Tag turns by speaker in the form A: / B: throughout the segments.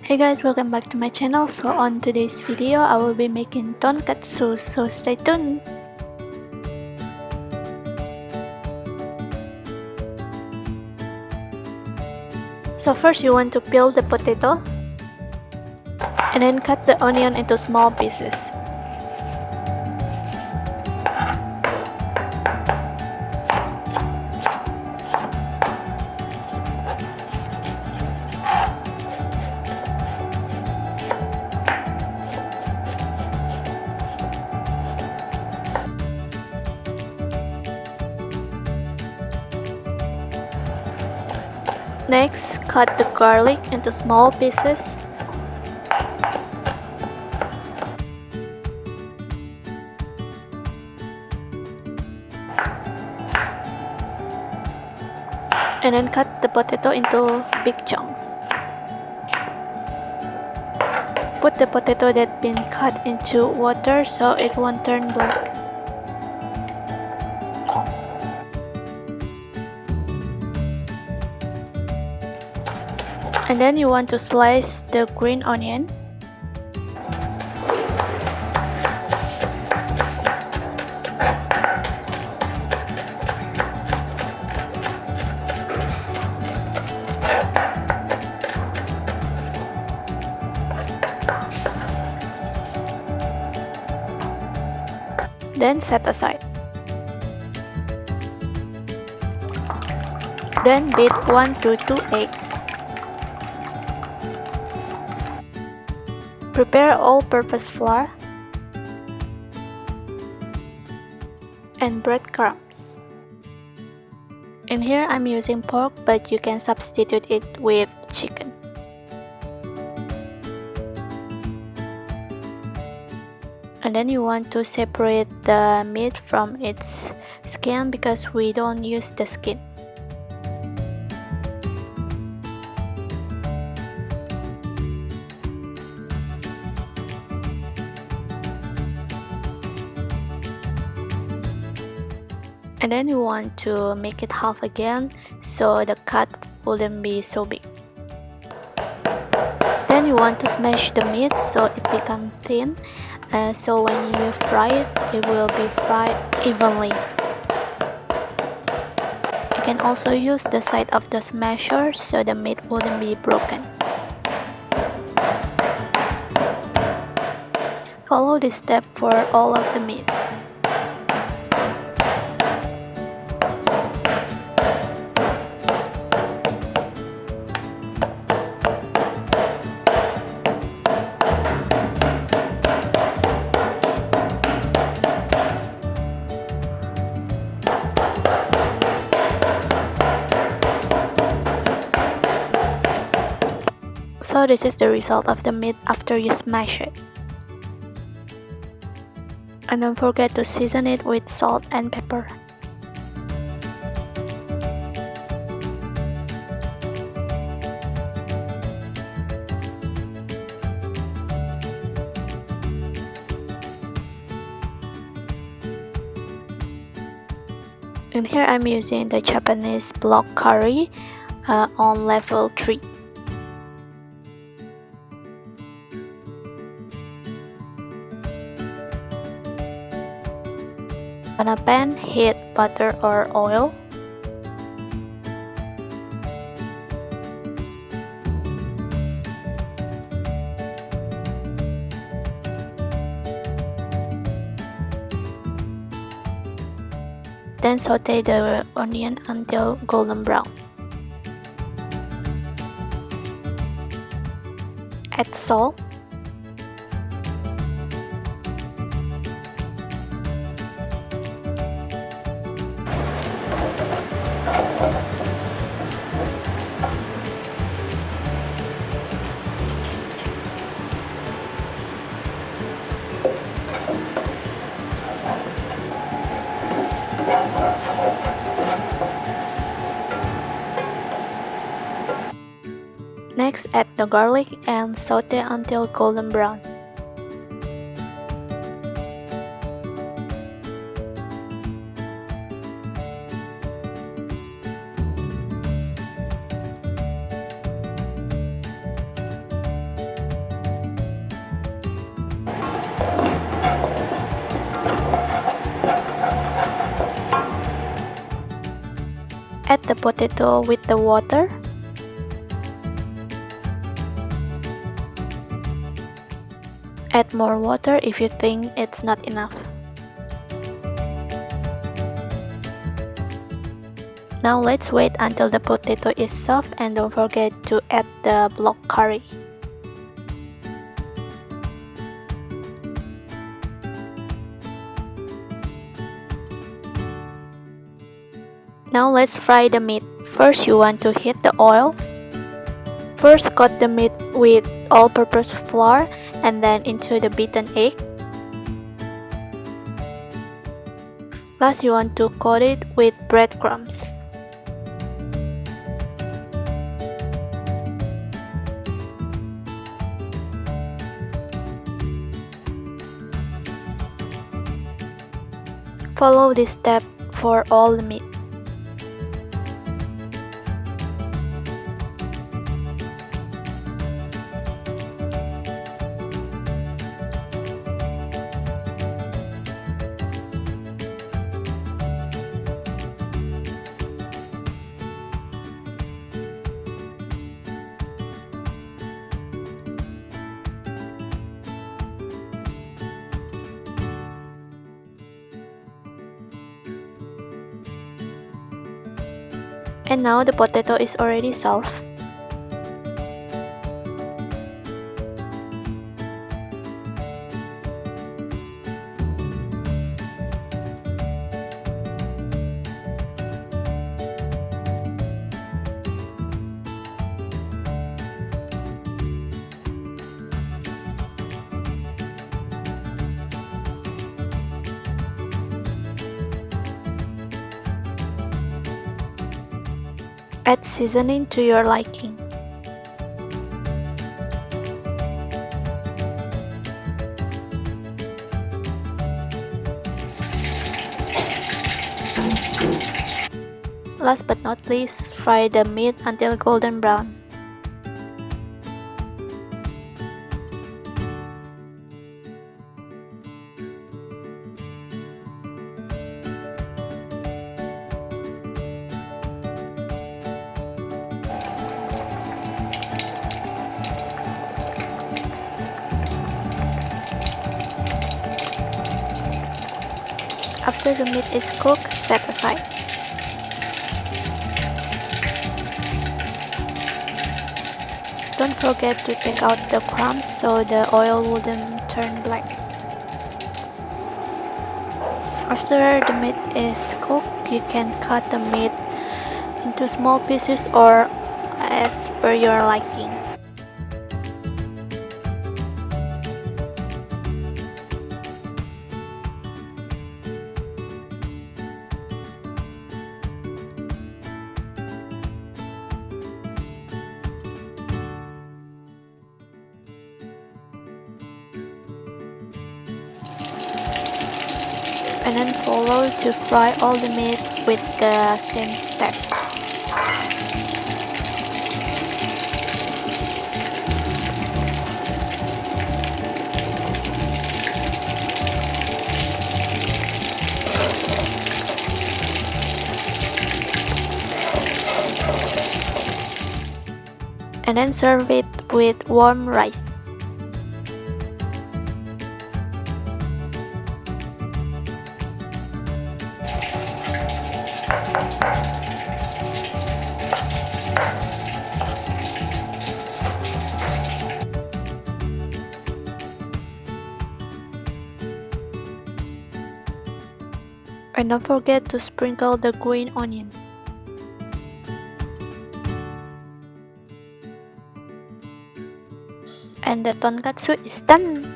A: Hey guys, welcome back to my channel. So on today's video, I will be making tonkatsu, so stay tuned. So first you want to peel the potato and then cut the onion into small pieces. Next, cut the garlic into small pieces. And then cut the potato into big chunks. Put the potato that's been cut into water so it won't turn black. And then you want to slice the green onion. Then set aside. Then beat 1 to 2 eggs. Prepare all-purpose flour and breadcrumbs. In here I'm using pork, but you can substitute it with chicken. And then you want to separate the meat from its skin because we don't use the skin. And then you want to make it half again so the cut wouldn't be so big. Then you want to smash the meat so it becomes thin, so when you fry it, it will be fried evenly. You can also use the side of the smasher so the meat wouldn't be broken. Follow this step for all of the meat. So this is the result of the meat after you smash it. And don't forget to season it with salt and pepper. And here I'm using the Japanese block Kari on level 3. On a pan, heat butter or oil. Then saute the onion until golden brown. Add salt. Next, add the garlic and saute until golden brown. potato with the water. Add more water if you think it's not enough. Now let's wait until the potato is soft, and don't forget to add the block curry. Now let's fry the meat. First you want to heat the oil. First coat the meat with all-purpose flour and then into the beaten egg. Last you want to coat it with breadcrumbs. Follow this step for all the meat. And now the potato is already soft. Add seasoning to your liking. Last but not least, fry the meat until golden brown. After the meat is cooked, set aside. Don't forget to take out the crumbs so the oil wouldn't turn black. After the meat is cooked, you can cut the meat into small pieces or as per your liking. And then follow to fry all the meat with the same step. And then serve it with warm rice. And don't forget to sprinkle the green onion. And the tonkatsu is done!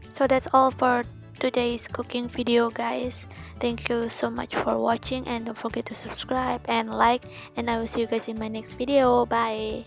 A: So that's all for today's cooking video, guys. Thank you so much for watching, and don't forget to subscribe and like, and I will see you guys in my next video. Bye.